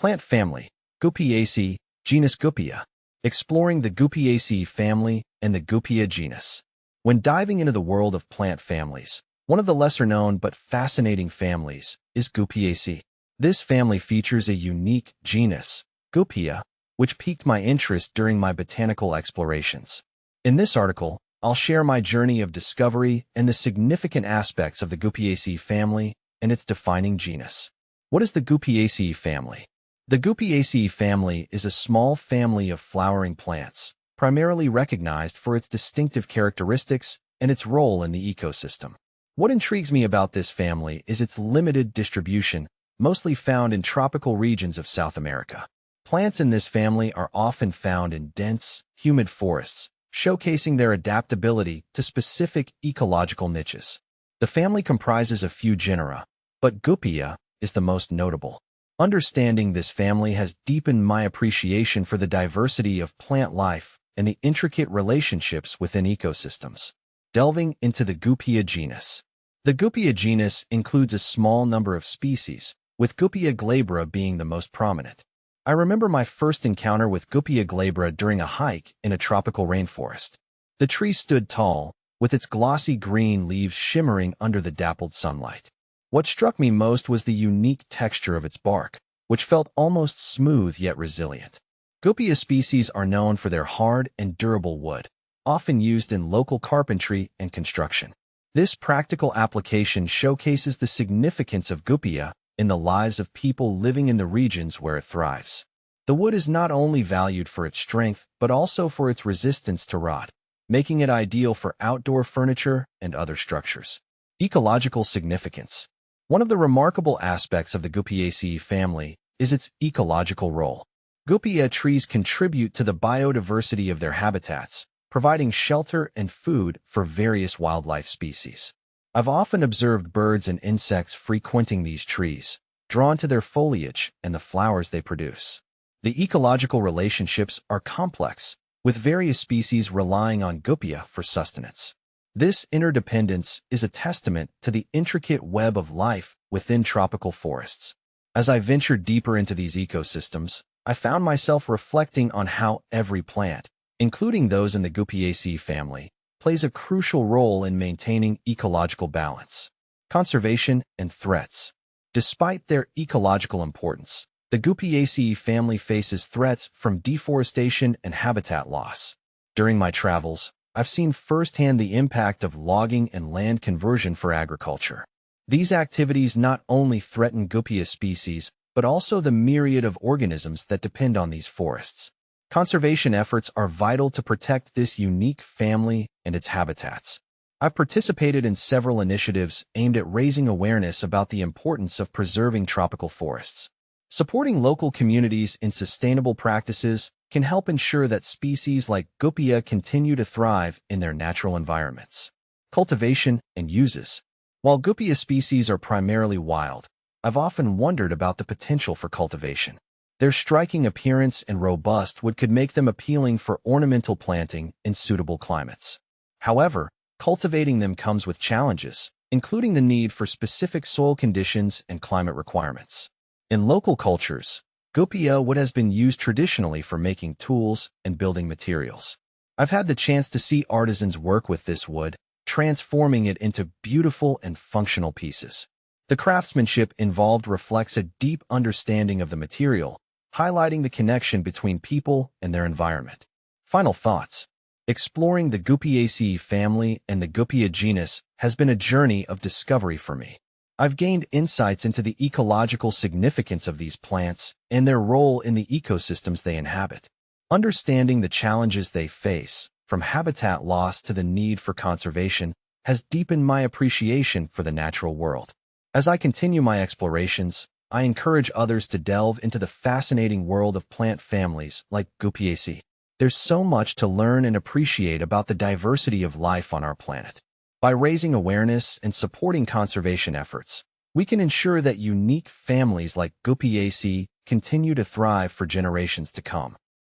Plant family, Goupiaceae, genus Goupia. Exploring the Goupiaceae family and the Goupia genus. When diving into the world of plant families, one of the lesser-known but fascinating families is Goupiaceae. This family features a unique genus, Goupia, which piqued my interest during my botanical explorations. In this article, I'll share my journey of discovery and the significant aspects of the Goupiaceae family and its defining genus. What is the Goupiaceae family? The Goupiaceae family is a small family of flowering plants, primarily recognized for its distinctive characteristics and its role in the ecosystem. What intrigues me about this family is its limited distribution, mostly found in tropical regions of South America. Plants in this family are often found in dense, humid forests, showcasing their adaptability to specific ecological niches. The family comprises a few genera, but Goupia is the most notable. Understanding this family has deepened my appreciation for the diversity of plant life and the intricate relationships within ecosystems. Delving into the Goupia genus. The Goupia genus includes a small number of species, with Goupia glabra being the most prominent. I remember my first encounter with Goupia glabra during a hike in a tropical rainforest. The tree stood tall, with its glossy green leaves shimmering under the dappled sunlight. What struck me most was the unique texture of its bark, which felt almost smooth yet resilient. Goupia species are known for their hard and durable wood, often used in local carpentry and construction. This practical application showcases the significance of Goupia in the lives of people living in the regions where it thrives. The wood is not only valued for its strength, but also for its resistance to rot, making it ideal for outdoor furniture and other structures. Ecological significance. One of the remarkable aspects of the Goupiaceae family is its ecological role. Goupia trees contribute to the biodiversity of their habitats, providing shelter and food for various wildlife species. I've often observed birds and insects frequenting these trees, drawn to their foliage and the flowers they produce. The ecological relationships are complex, with various species relying on Goupia for sustenance. This interdependence is a testament to the intricate web of life within tropical forests. As I ventured deeper into these ecosystems, I found myself reflecting on how every plant, including those in the Goupiaceae family, plays a crucial role in maintaining ecological balance. Conservation and threats. Despite their ecological importance, the Goupiaceae family faces threats from deforestation and habitat loss. During my travels, I've seen firsthand the impact of logging and land conversion for agriculture. These activities not only threaten Goupia species, but also the myriad of organisms that depend on these forests. Conservation efforts are vital to protect this unique family and its habitats. I've participated in several initiatives aimed at raising awareness about the importance of preserving tropical forests. Supporting local communities in sustainable practices can help ensure that species like Goupia continue to thrive in their natural environments. Cultivation and uses. While Goupia species are primarily wild, I've often wondered about the potential for cultivation. Their striking appearance and robust wood could make them appealing for ornamental planting in suitable climates. However, cultivating them comes with challenges, including the need for specific soil conditions and climate requirements. In local cultures, Goupia wood has been used traditionally for making tools and building materials. I've had the chance to see artisans work with this wood, transforming it into beautiful and functional pieces. The craftsmanship involved reflects a deep understanding of the material, highlighting the connection between people and their environment. Final thoughts. Exploring the Goupiaceae family and the Goupia genus has been a journey of discovery for me. I've gained insights into the ecological significance of these plants and their role in the ecosystems they inhabit. Understanding the challenges they face, from habitat loss to the need for conservation, has deepened my appreciation for the natural world. As I continue my explorations, I encourage others to delve into the fascinating world of plant families like Goupiaceae. There's so much to learn and appreciate about the diversity of life on our planet. By raising awareness and supporting conservation efforts, we can ensure that unique families like Goupiaceae continue to thrive for generations to come.